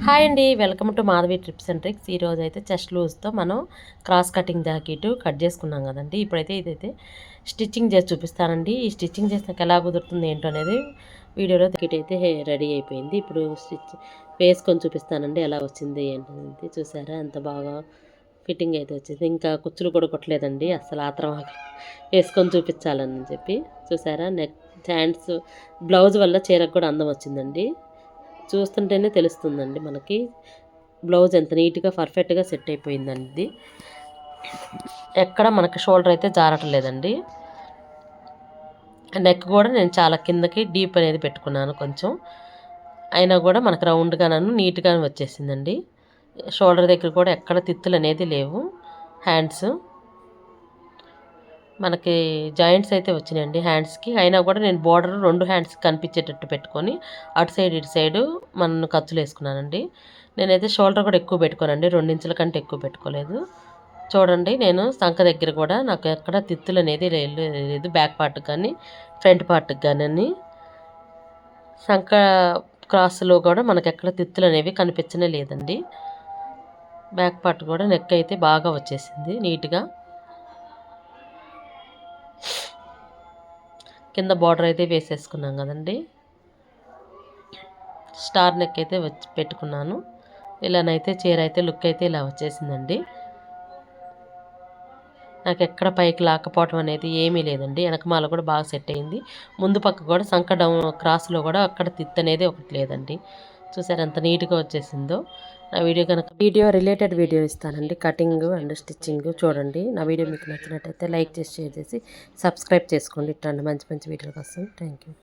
Hi అండి, welcome to Madhavi trips and tricks. ఈరోజు అయితే చెస్ట్ లూజ్తో మనం క్రాస్ కటింగ్ జాకెట్ కట్ చేసుకున్నాం కదండి. ఇప్పుడైతే ఇదైతే స్టిచ్చింగ్ చేసి చూపిస్తానండి. ఈ స్టిచ్చింగ్ చేసినాక ఎలా కుదురుతుంది ఏంటో అనేది వీడియోలో అయితే రెడీ అయిపోయింది. ఇప్పుడు స్టిచ్ వేసుకొని చూపిస్తానండి ఎలా వచ్చింది ఏంటనేది. చూసారా ఎంత బాగా ఫిట్టింగ్ అయితే వచ్చింది. ఇంకా కుచ్చులు కూడా కొట్టలేదండి, అసలు ఆత్రం వేసుకొని చూపించాలని చెప్పి. చూసారా నెక్ హ్యాండ్స్ బ్లౌజ్ వల్ల చీరకు కూడా అందం వచ్చిందండి. చూస్తుంటేనే తెలుస్తుందండి మనకి బ్లౌజ్ ఎంత నీట్గా పర్ఫెక్ట్గా సెట్ అయిపోయిందండి. ఎక్కడ మనకి షోల్డర్ అయితే జారటం లేదండి. నెక్ కూడా నేను చాలా కిందకి డీప్ అనేది పెట్టుకున్నాను కొంచెం, అయినా కూడా మనకు రౌండ్గాను నీట్గానే వచ్చేసిందండి. షోల్డర్ దగ్గర కూడా ఎక్కడ తిత్తులు అనేది లేవు. హ్యాండ్స్ మనకి జాయింట్స్ అయితే వచ్చినాయండి హ్యాండ్స్కి. అయినా కూడా నేను బోర్డర్ 2 హ్యాండ్స్కి కనిపించేటట్టు పెట్టుకొని అటు సైడ్ ఇటు సైడు మనం ఖర్చులు వేసుకున్నానండి. నేనైతే షోల్డర్ కూడా ఎక్కువ పెట్టుకోనండి, 2 ఇంచుల కంటే ఎక్కువ పెట్టుకోలేదు. చూడండి, నేను సంఖ దగ్గర కూడా నాకు ఎక్కడ తిత్తులు అనేది లేదు, బ్యాక్ పార్ట్కి కానీ ఫ్రంట్ పార్ట్కి కానీ. సంఖ క్రాస్లో కూడా మనకు ఎక్కడ తిత్తులు అనేవి కనిపించనే లేదండి. బ్యాక్ పార్ట్ కూడా నెక్ అయితే బాగా వచ్చేసింది నీట్గా. కింద బార్డర్ అయితే వేసేసుకున్నాం కదండి. స్టార్ నెక్ అయితే పెట్టుకున్నాను. ఇలానైతే చీర అయితే లుక్ అయితే ఇలా వచ్చేసిందండి. నాకు ఎక్కడ పైకి లాక్కపోవటం అనేది ఏమీ లేదండి. వెనకమాల కూడా బాగా సెట్ అయింది. ముందు పక్క కూడా సంక డౌన్ క్రాస్లో కూడా అక్కడ తిత్ అనేది ఒకటి లేదండి. చూసారు ఎంత నీట్గా వచ్చేసిందో. నా వీడియో రిలేటెడ్ వీడియో ఇస్తానండి, కటింగ్ అండ్ స్టిచ్చింగ్. చూడండి, నా వీడియో మీకు నచ్చినట్టయితే లైక్ చేసి షేర్ చేసి సబ్స్క్రైబ్ చేసుకోండి. ఇట్లాంటి మంచి మంచి వీడియోల కోసం. Thank you.